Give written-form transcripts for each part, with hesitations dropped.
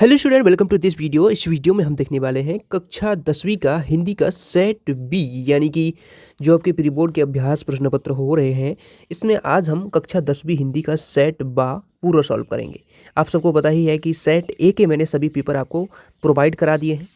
Hello student, welcome to this video. इस video में हम देखने वाले हैं कक्षा 10वीं का हिंदी का सेट बी, यानी कि जो आपके प्री बोर्ड के अभ्यास प्रश्न पत्र हो रहे हैं। इसमें आज हम कक्षा 10वीं हिंदी का सेट बा पूरा सॉल्व करेंगे। आप सबको पता ही है कि सेट ए के मैंने सभी पेपर आपको प्रोवाइड करा दिए हैं।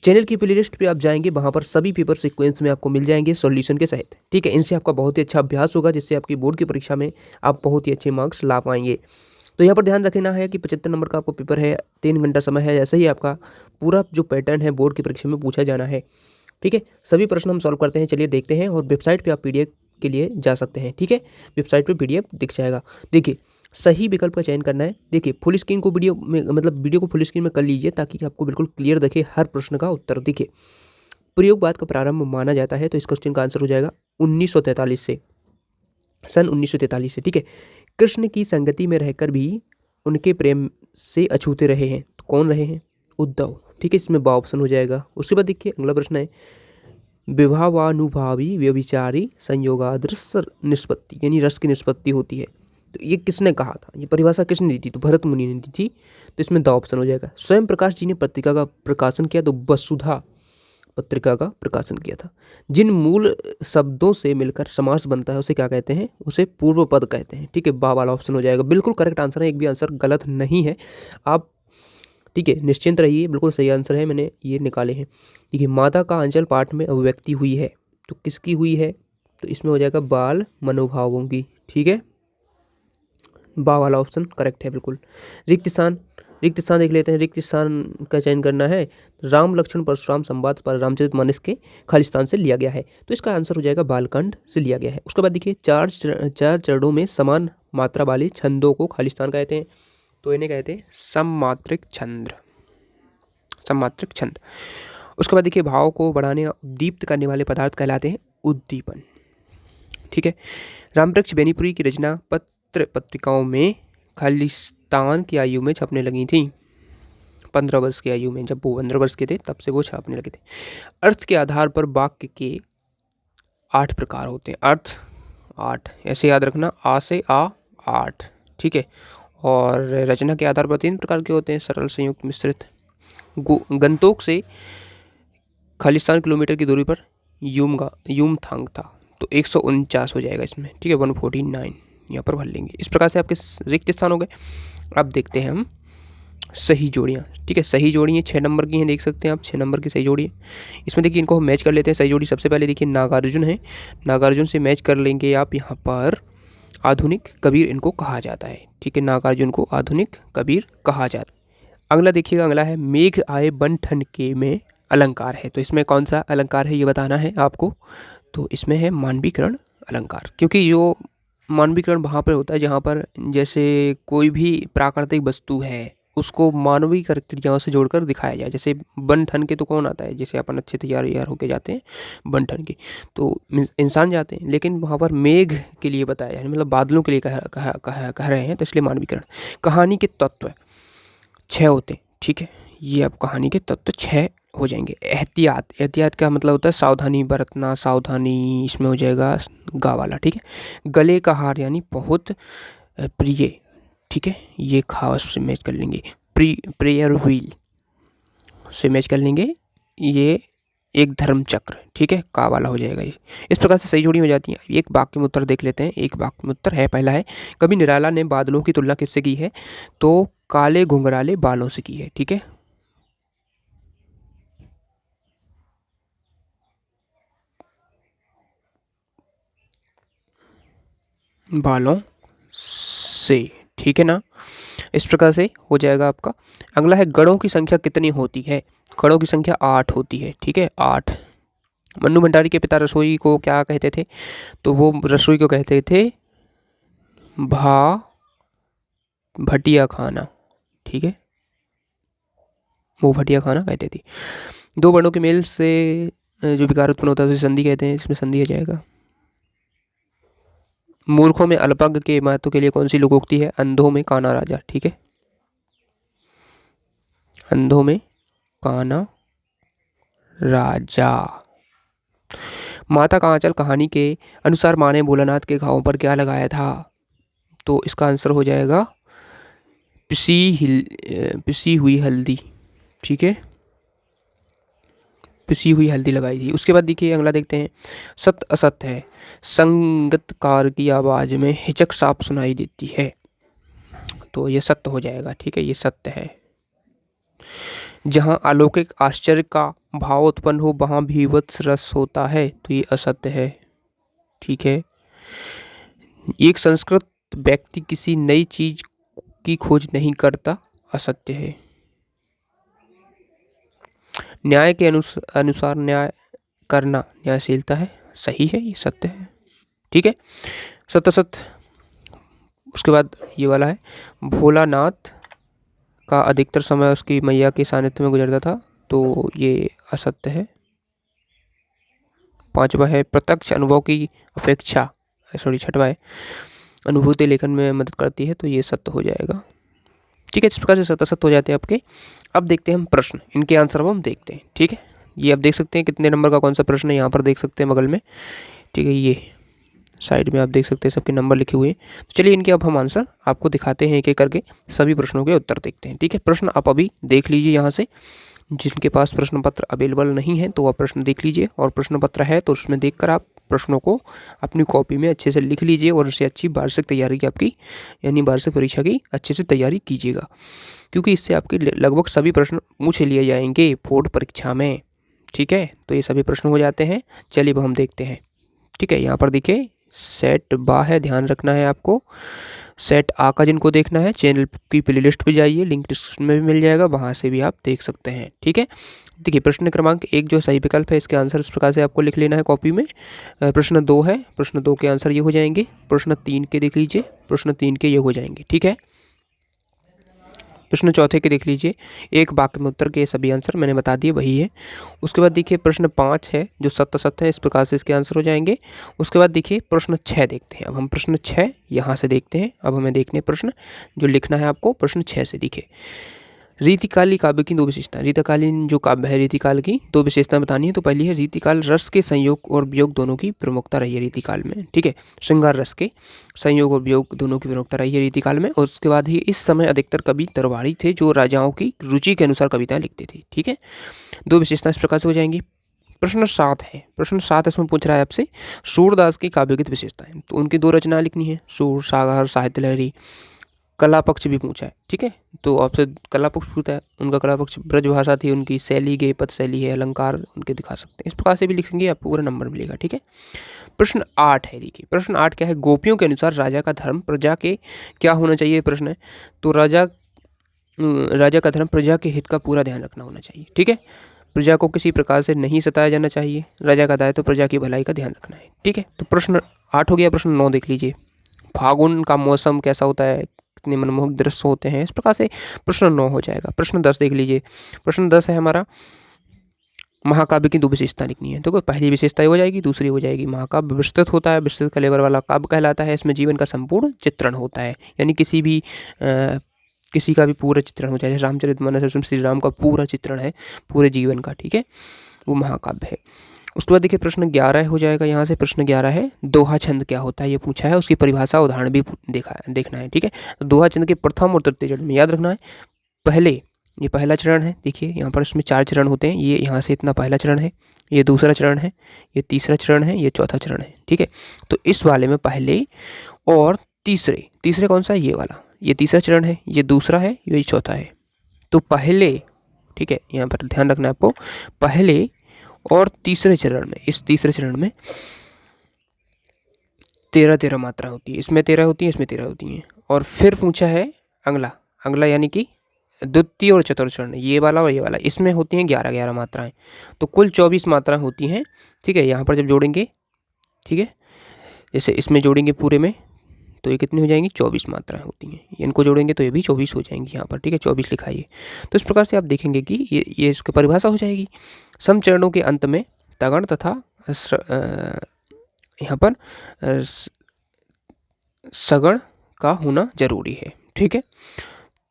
चैनल की प्ले लिस्ट पर आप जाएंगे, वहाँ पर सभी पेपर सीक्वेंस में आपको मिल जाएंगे सॉल्यूशन के सहित। ठीक है, इनसे आपका बहुत ही अच्छा अभ्यास होगा, जिससे आपकी बोर्ड की परीक्षा में आप बहुत ही अच्छे मार्क्स ला पाएंगे। तो यहाँ पर ध्यान रखना है कि 75 नंबर का आपको पेपर है, 3 घंटा समय है। ऐसे ही आपका पूरा जो पैटर्न है बोर्ड की परीक्षा में पूछा जाना है। ठीक है, सभी प्रश्न हम सॉल्व करते हैं। चलिए देखते हैं, और वेबसाइट पे आप पीडीएफ के लिए जा सकते हैं। ठीक है, वेबसाइट पे पीडीएफ दिख जाएगा। देखिए, सही विकल्प का चयन करना है। देखिए, फुल स्क्रीन को वीडियो में वीडियो को फुल स्क्रीन में कर लीजिए, ताकि आपको बिल्कुल क्लियर दिखे हर प्रश्न का उत्तर। देखिए, प्रयोगवाद का प्रारंभ माना जाता है, तो इस क्वेश्चन का आंसर हो जाएगा 1943 से, सन 1943 से। ठीक है, कृष्ण की संगति में रहकर भी उनके प्रेम से अछूते रहे हैं, तो कौन रहे हैं? उद्धव। ठीक है, इसमें बा ऑप्शन हो जाएगा। उसके बाद देखिए अगला प्रश्न है, विभावानुभावी व्यभिचारी संयोगादृश निष्पत्ति, यानी रस की निष्पत्ति होती है, तो ये किसने कहा था? ये परिभाषा किसने दी थी? तो भरत मुनि ने दी थी। तो इसमें द ऑप्शन हो जाएगा। स्वयं प्रकाश जी ने पत्रिका का प्रकाशन किया, तो वसुधा पत्रिका का प्रकाशन किया था। जिन मूल शब्दों से मिलकर समास बनता है उसे क्या कहते हैं? उसे पूर्व पद कहते हैं। ठीक है, बा वाला ऑप्शन हो जाएगा। बिल्कुल करेक्ट आंसर है, एक भी आंसर गलत नहीं है। आप ठीक है निश्चिंत रहिए, बिल्कुल सही आंसर है, मैंने ये निकाले हैं। देखिए, माता का अंचल पाठ में अभिव्यक्ति हुई है, तो किसकी हुई है? तो इसमें हो जाएगा बाल मनोभावों की। ठीक है, बा वाला ऑप्शन करेक्ट है बिल्कुल। रिक्त स्थान देख लेते हैं। रिक्त स्थान का चयन करना है। राम लक्ष्मण परशुराम संवाद पर रामचरितमानस के खालिस्तान से लिया गया है, तो इसका आंसर हो जाएगा बालकांड से लिया गया है। उसके बाद देखिए, चार चरणों में समान मात्रा वाले छंदों को खालिस्तान कहते हैं, तो इन्हें कहते हैं सममात्रिक छंद। उसके बाद देखिए, भाव को बढ़ाने और उद्दीप्त करने वाले पदार्थ कहलाते हैं उद्दीपन। ठीक है, रामवृक्ष बेनीपुरी की रचना पत्र पत्रिकाओं में खालिस्तान की आयु में छपने लगी थी। 15 वर्ष की आयु में, जब वो 15 वर्ष के थे तब से वो छापने लगे थे। अर्थ के आधार पर वाक्य के 8 प्रकार होते हैं। अर्थ 8, ऐसे याद रखना, आ से आ 8। ठीक है, और रचना के आधार पर 3 प्रकार के होते हैं, सरल, संयुक्त, मिश्रित। गंतोक से खालिस्तान किलोमीटर की दूरी पर यूमथांग था, तो 149 हो जाएगा इसमें। ठीक है, 149 यहाँ पर भर लेंगे। इस प्रकार से आपके रिक्त स्थान हो गए। अब देखते हैं हम सही जोड़ियाँ। ठीक है, सही जोड़ी 6 नंबर की हैं, देख सकते हैं आप 6 नंबर की सही जोड़ी है। इसमें देखिए, इनको हम मैच कर लेते हैं। सही जोड़ी सबसे पहले देखिए नागार्जुन है, नागार्जुन से मैच कर लेंगे आप। यहाँ पर आधुनिक कबीर इनको कहा जाता है। ठीक है, नागार्जुन को आधुनिक कबीर कहा जाता है। अगला देखिएगा, अगला है मेघ आए बन ठन के में अलंकार है, तो इसमें कौन सा अलंकार है ये बताना है आपको। तो इसमें है मानवीकरण अलंकार, क्योंकि जो मानवीकरण वहाँ पर होता है जहाँ पर जैसे कोई भी प्राकृतिक वस्तु है उसको मानवीय क्रियाओं से जोड़कर दिखाया जाए। जैसे बन ठन के तो कौन आता है? जैसे अपन अच्छे तैयार होके जाते हैं बन ठन के, तो इंसान जाते हैं, लेकिन वहाँ पर मेघ के लिए बताया जाए, मतलब बादलों के लिए कह रहे हैं, तो इसलिए मानवीकरण। कहानी के तत्व 6 होते हैं। ठीक है, ये अब कहानी के तत्व 6 हो जाएंगे। एहतियात का मतलब होता है सावधानी बरतना, सावधानी, इसमें हो जाएगा गा वाला। ठीक है, गले का हार यानी बहुत प्रिय। ठीक है, ये खास से मैच कर लेंगे। प्रेयर व्हील से मैच कर लेंगे, ये एक धर्म चक्र। ठीक है, का वाला हो जाएगा ये। इस प्रकार से सही जोड़ी हो जाती है। एक वाक्य में उत्तर देख लेते हैं। एक वाक्य में उत्तर है, पहला है, कवि निराला ने बादलों की तुलना किससे की है? तो काले घुंघराले बालों से की है। ठीक है, बालों से। ठीक है ना, इस प्रकार से हो जाएगा आपका। अगला है, गणों की संख्या कितनी होती है? गणों की संख्या 8 होती है। ठीक है, 8। मन्नू भंडारी के पिता रसोई को क्या कहते थे? तो वो रसोई को कहते थे भटिया खाना। ठीक है, वो भटिया खाना कहते थे। 2 वर्णों के मेल से जो विकार उत्पन्न होता है उसे संधि कहते हैं, इसमें संधि आ जाएगा। मूर्खों में अल्पज्ञ के महत्व के लिए कौन सी लोकोक्ति है? अंधों में काना राजा। ठीक है, अंधों में काना राजा। माता का आंचल कहानी के अनुसार माँ ने भोलानाथ के घावों पर क्या लगाया था? तो इसका आंसर हो जाएगा पिसी हुई हल्दी, ठीक है, पिसी हुई हल्दी लगाई थी। उसके बाद देखिए अगला देखते हैं, सत्य असत्य है, संगीतकार की आवाज में हिचक साफ सुनाई देती है, तो ये सत्य हो जाएगा, ठीक है, ये सत्य है। जहाँ अलौकिक आश्चर्य का भाव उत्पन्न हो वहाँ भीभत्स रस होता है, तो ये असत्य है, ठीक है। एक संस्कृत व्यक्ति किसी नई चीज की खोज नहीं करता, असत्य है। न्याय के अनुसार न्याय करना न्यायशीलता है, सही है, ये सत्य है, ठीक है, सत्य सत्य। उसके बाद ये वाला है, भोलानाथ का अधिकतर समय उसकी मैया के सानिध्य में गुजरता था, तो ये असत्य है। पांचवा है, प्रत्यक्ष अनुभव की अपेक्षा, सॉरी छठवा है, अनुभूति लेखन में मदद करती है, तो ये सत्य हो जाएगा, ठीक है। इस प्रकार से सत्य सत्य हो जाते हैं आपके। अब देखते हैं हम प्रश्न, इनके आंसर अब हम देखते हैं, ठीक है। ये आप देख सकते हैं कितने नंबर का कौन सा प्रश्न है, यहाँ पर देख सकते हैं बगल में, ठीक है, ये साइड में आप देख सकते हैं सबके नंबर लिखे हुए हैं। तो चलिए इनके अब हम आंसर आपको दिखाते हैं एक एक करके, सभी प्रश्नों के उत्तर देखते हैं, ठीक है। प्रश्न आप अभी देख लीजिए यहाँ से, जिनके पास प्रश्न पत्र अवेलेबल नहीं है तो वह प्रश्न देख लीजिए, और प्रश्न पत्र है तो उसमें देखकर आप प्रश्नों को अपनी कॉपी में अच्छे से लिख लीजिए, और उससे अच्छी वार्षिक तैयारी की आपकी, यानी वार्षिक परीक्षा की अच्छे से तैयारी कीजिएगा, क्योंकि इससे आपके लगभग सभी प्रश्न पूछ लिए जाएंगे बोर्ड परीक्षा में, ठीक है। तो ये सभी प्रश्न हो जाते हैं, चलिए अब हम देखते हैं, ठीक है। यहाँ पर देखिए सेट बा है, ध्यान रखना है आपको। सेट आ का जिनको देखना है चैनल की प्लेलिस्ट पे जाइए, लिंक डिस्क्रिप्शन में भी मिल जाएगा, वहाँ से भी आप देख सकते हैं, ठीक है। देखिए प्रश्न क्रमांक 1 जो सही विकल्प है, इसके आंसर इस प्रकार से आपको लिख लेना है कॉपी में। प्रश्न 2 है, प्रश्न 2 के आंसर ये हो जाएंगे। प्रश्न 3 के देख लीजिए, प्रश्न 3 के ये हो जाएंगे, ठीक है। प्रश्न चौथे के देख लीजिए, एक वाक्य में उत्तर के सभी आंसर मैंने बता दिए, वही है। उसके बाद देखिए प्रश्न 5 है जो सत्य सत्य है, इस प्रकार से इसके आंसर हो जाएंगे। उसके बाद देखिए प्रश्न 6 देखते हैं, अब हम प्रश्न 6 यहाँ से देखते हैं। अब हमें देखने प्रश्न जो लिखना है आपको, प्रश्न 6 से देखिए, रीतिकाली काव्य की 2 विशेषताएं। रीतिकालीन जो काव्य है रीतिकाल की 2 विशेषताएं बतानी है। तो पहली है रीतिकाल रस के संयोग और वियोग दोनों की प्रमुखता रही है रीतिकाल में, ठीक है। श्रृंगार रस के संयोग और वियोग दोनों की प्रमुखता रही है रीतिकाल में। और उसके बाद ही इस समय अधिकतर कवि दरबारी थे जो राजाओं की रुचि के अनुसार कविताएं लिखते थे, ठीक है। 2 विशेषताएं इस प्रकार से हो जाएंगी। प्रश्न 7 है, प्रश्न 7 इसमें पूछ रहा है आपसे सूरदास की काव्यगीत विशेषताएं। तो उनकी 2 रचनाएं लिखनी है, सूर सागर साहित्य लहरी। कला पक्ष भी पूछा है, ठीक है। तो आपसे कला पक्ष पूछता है, उनका कला पक्ष ब्रज भाषा थी, उनकी शैली गे पद शैली है, अलंकार उनके दिखा सकते हैं, इस प्रकार से भी लिखेंगे आपको पूरा नंबर मिलेगा, ठीक है। प्रश्न 8 है, देखिए प्रश्न 8 क्या है, गोपियों के अनुसार राजा का धर्म प्रजा के क्या होना चाहिए, प्रश्न है। तो राजा का धर्म प्रजा के हित का पूरा ध्यान रखना होना चाहिए, ठीक है। प्रजा को किसी प्रकार से नहीं सताया जाना चाहिए, राजा का दायित्व तो प्रजा की भलाई का ध्यान रखना है, ठीक है। तो प्रश्न 8 हो गया। प्रश्न 9 देख लीजिए, फागुन का मौसम कैसा होता है, कितने मनमोहक दृश्य होते हैं, इस प्रकार से प्रश्न 9 हो जाएगा। प्रश्न 10 देख लीजिए, प्रश्न 10 है हमारा महाकाव्य की 2 विशेषता लिखनी है। तो पहली विशेषता हो जाएगी, दूसरी हो जाएगी महाकाव्य विस्तृत होता है, विस्तृत कलेवर वाला काव्य कहलाता है। इसमें जीवन का संपूर्ण चित्रण होता है, यानी किसी का भी पूरा चित्रण हो जाए, रामचरितमानस उसमें श्री राम का पूरा चित्रण है पूरे जीवन का, ठीक है, वो महाकाव्य है। उसके बाद देखिए प्रश्न 11 हो जाएगा। यहाँ से प्रश्न 11 है दोहा छंद क्या होता है, ये पूछा है, उसकी परिभाषा उदाहरण भी देखना है, ठीक है। दोहा छंद के प्रथम और तृतीय चरण में याद रखना है, पहले ये पहला चरण है, देखिए यहाँ पर इसमें 4 चरण होते हैं, ये यहाँ से इतना पहला चरण है, ये दूसरा चरण है, ये तीसरा चरण है, ये चौथा चरण है, ठीक है। तो इस वाले में पहले और तीसरे कौन सा है, ये वाला, ये तीसरा चरण है, ये दूसरा है, ये चौथा है। तो पहले, ठीक है, यहाँ पर ध्यान रखना है आपको, पहले और तीसरे चरण में, इस तीसरे चरण में 13 मात्रा होती है, इसमें 13 होती है, इसमें 13 होती हैं। और फिर पूछा है अगला यानी कि द्वितीय और चतुर्थ चरण, ये वाला और ये वाला, इसमें होती हैं 11 मात्राएं, तो कुल 24 मात्राएं होती हैं, ठीक है। यहाँ पर जब जोड़ेंगे, ठीक है, जैसे इसमें जोड़ेंगे पूरे में तो ये कितनी हो जाएंगी, 24 मात्राएं होती हैं, इनको जोड़ेंगे तो ये भी 24 हो जाएंगी यहाँ पर, ठीक है, 24 लिखाइए। तो इस प्रकार से आप देखेंगे कि ये इसकी परिभाषा हो जाएगी। सम चरणों के अंत में तगण तथा यहाँ पर सगण का होना जरूरी है, ठीक है।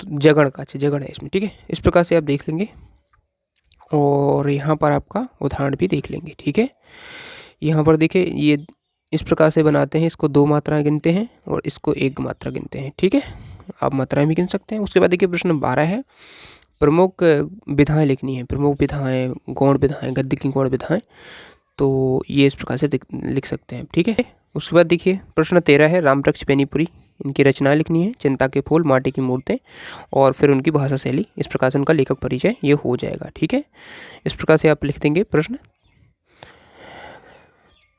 तो जगण है इसमें, ठीक है, इस प्रकार से आप देख लेंगे। और यहाँ पर आपका उदाहरण भी देख लेंगे, ठीक है। यहाँ पर देखिए ये इस प्रकार से बनाते हैं, इसको 2 मात्राएं गिनते हैं और इसको 1 मात्रा गिनते हैं, ठीक है। आप मात्राएं भी गिन सकते हैं। उसके बाद देखिए प्रश्न 12 है, प्रमुख विधाएं लिखनी है, प्रमुख विधाएं, गौण विधाएं, गद्य की गौण विधाएं, तो ये इस प्रकार से लिख सकते हैं, ठीक है। उसके बाद देखिए प्रश्न 13 है, रामवृक्ष बेनीपुरी, इनकी रचनाएं लिखनी है, चिंता के फूल, माटी की मूर्तें, और फिर उनकी भाषा शैली, इस प्रकार से उनका लेखक परिचय ये हो जाएगा, ठीक है। इस प्रकार से आप लिख देंगे प्रश्न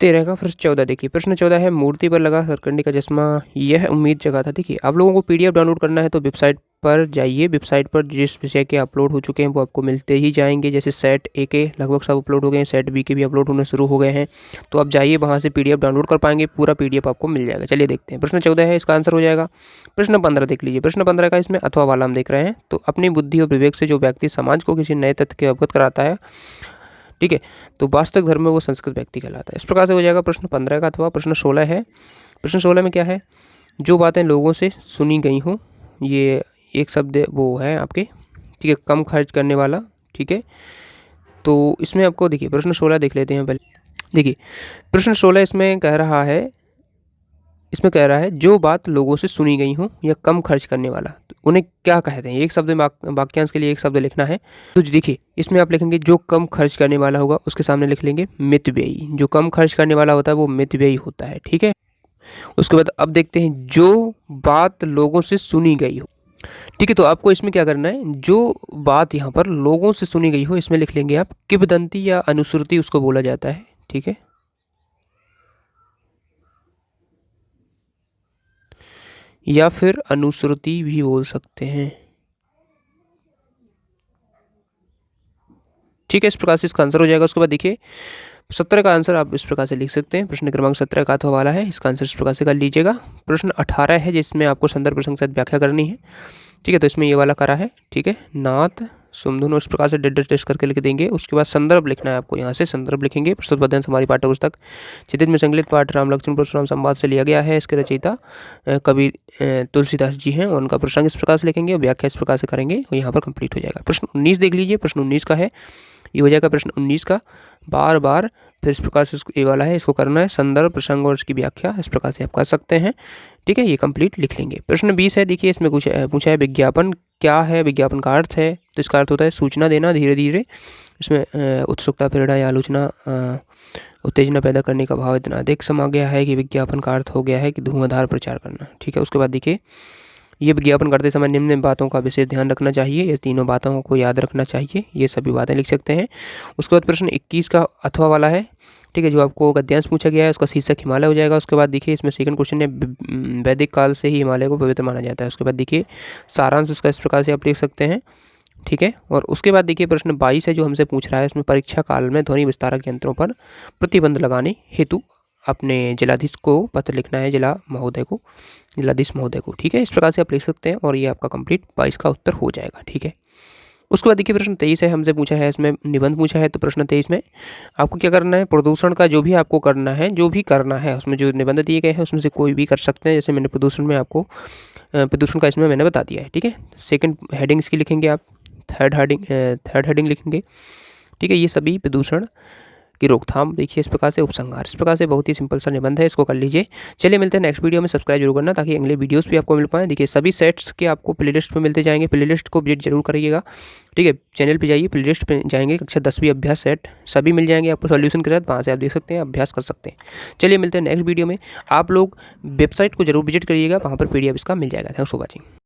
13 का। प्रश्न 14 देखिए, प्रश्न 14 है, मूर्ति पर लगा सरकंडी का चश्मा यह उम्मीद जगाता। देखिए आप लोगों को PDF डाउनलोड करना है तो वेबसाइट पर जाइए, वेबसाइट पर जिस विषय के अपलोड हो चुके हैं वो आपको मिलते ही जाएंगे। जैसे सेट ए के लगभग सब अपलोड हो गए हैं, सेट बी के भी अपलोड होने शुरू हो गए हैं, तो आप जाइए वहाँ से PDF डाउनलोड कर पाएंगे, पूरा PDF आपको मिल जाएगा। चलिए देखते हैं, प्रश्न 14 है, इसका आंसर हो जाएगा। प्रश्न 15 देख लीजिए, प्रश्न 15 का इसमें अथवा वाला हम देख रहे हैं, तो अपनी बुद्धि और विवेक से जो व्यक्ति समाज को किसी नए तथ्य के अवगत कराता है, ठीक है, तो वास्तविक धर्म में वो संस्कृत व्यक्ति कहलाता है। इस प्रकार से हो जाएगा प्रश्न 15 का। अथवा प्रश्न 16 है, प्रश्न 16 में क्या है, जो बातें लोगों से सुनी गई हो, ये एक शब्द वो है आपके, ठीक है, कम खर्च करने वाला, ठीक है। तो इसमें आपको देखिए प्रश्न 16 देख लेते हैं पहले। देखिए प्रश्न 16 इसमें कह रहा है, जो बात लोगों से सुनी गई हो या कम खर्च करने वाला, तो उन्हें क्या कहते हैं। एक शब्द वाक्यांश के लिए एक शब्द लिखना है, तो देखिए इसमें आप लिखेंगे जो कम खर्च करने वाला होगा, उसके सामने लिख लेंगे मितव्ययी। जो कम खर्च करने वाला होता है वो मितव्ययी होता है, ठीक है। उसके बाद अब देखते हैं, जो बात लोगों से सुनी गई हो, ठीक है, तो आपको इसमें क्या करना है, जो बात यहाँ पर लोगों से सुनी गई हो, इसमें लिख लेंगे आप किंवदंती या अनुश्रुति उसको बोला जाता है, ठीक है, या फिर अनुश्रुति भी बोल सकते हैं, ठीक है। इस प्रकार से इसका आंसर हो जाएगा। उसके बाद देखिए 17 का आंसर आप इस प्रकार से लिख सकते हैं, प्रश्न क्रमांक 17 का अथवा वाला है, इसका आंसर इस प्रकार से कर लीजिएगा। प्रश्न 18 है, जिसमें आपको संदर्भ प्रसंग के साथ व्याख्या करनी है, ठीक है, तो इसमें ये वाला करा है, ठीक है, नाथ सुमधुन, इस प्रकार से डेट करके लिख देंगे। उसके बाद संदर्भ लिखना है आपको, यहाँ से संदर्भ लिखेंगे। प्रस्तुत पद्यांश हमारी पाठ्य पुस्तक चित्रित में संकलित पाठ राम लक्ष्मण परशुराम संवाद से लिया गया है। इसके रचयिता कवि तुलसीदास जी हैं, उनका प्रसंग इस प्रकार से लिखेंगे, व्याख्या इस प्रकार से करेंगे, और यहाँ पर कंप्लीट हो जाएगा। प्रश्न 19 देख लीजिए, प्रश्न 19 का है, ये हो जाएगा प्रश्न 19 का। बार बार फिर इस प्रकार से ये वाला है, इसको करना है, संदर्भ प्रसंग और इसकी व्याख्या इस प्रकार से आप कर सकते हैं, ठीक है, ये कंप्लीट लिख लेंगे। प्रश्न 20 है, देखिए इसमें कुछ पूछा है, विज्ञापन क्या है, विज्ञापन का अर्थ है, तो इसका अर्थ होता है सूचना देना धीरे धीरे, इसमें उत्सुकता, प्रेरणा या आलोचना, उत्तेजना पैदा करने का भाव इतना अधिक समा गया है कि विज्ञापन का अर्थ हो गया है कि धुआंधार प्रचार करना, ठीक है। उसके बाद देखिए, ये विज्ञापन करते समय निम्न बातों का विशेष ध्यान रखना चाहिए, ये तीनों बातों को याद रखना चाहिए, ये सभी बातें लिख सकते हैं। उसके बाद प्रश्न 21 का अथवा वाला है, ठीक है, जो आपको गद्यांश पूछा गया है, उसका शीर्षक हिमालय हो जाएगा। उसके बाद देखिए इसमें सेकंड क्वेश्चन है, वैदिक काल से ही हिमालय को पवित्र माना जाता है। उसके बाद देखिए सारांश इसका इस प्रकार से आप लिख सकते हैं, ठीक है। और उसके बाद देखिए प्रश्न 22 है, जो हमसे पूछ रहा है, इसमें परीक्षा काल में ध्वनि विस्तारक यंत्रों पर प्रतिबंध लगाने हेतु अपने जिलाधीश को पत्र लिखना है, जिलाधीश महोदय को, ठीक है। इस प्रकार से आप लिख सकते हैं, और ये आपका कंप्लीट 22 का उत्तर हो जाएगा, ठीक है। उसके बाद देखिए प्रश्न 23 है, हमसे पूछा है, इसमें निबंध पूछा है, तो प्रश्न 23 में आपको क्या करना है, प्रदूषण का जो भी आपको करना है, उसमें जो निबंध दिए गए हैं उसमें से कोई भी कर सकते हैं। जैसे मैंने प्रदूषण में आपको प्रदूषण का इसमें मैंने बता दिया है, ठीक है। सेकंड हेडिंग इसकी लिखेंगे आप, थर्ड हेडिंग लिखेंगे, ठीक है। ये सभी प्रदूषण की रोकथाम, देखिए इस प्रकार से उपसंहार, इस प्रकार से बहुत ही सिंपल सा निबंध है, इसको कर लीजिए। चलिए मिलते हैं नेक्स्ट वीडियो में, सब्सक्राइब जरूर करना ताकि अगले वीडियोस भी आपको मिल पाएँ। देखिए सभी सेट्स के आपको प्लेलिस्ट पे मिलते जाएंगे, प्लेलिस्ट को विजिट जरूर करिएगा, ठीक है। चैनल पे जाइए, प्लेलिस्ट पे जाएंगे, कक्षा 10वीं अभ्यास सेट सभी मिल जाएंगे आपको सॉल्यूशन के साथ, वहाँ से आप देख सकते हैं, अभ्यास कर सकते हैं। चलिए मिलते हैं नेक्स्ट वीडियो में, आप लोग वेबसाइट को जरूर विजिट करिएगा, वहाँ पर PDF इसका मिल जाएगा। Thanks for watching.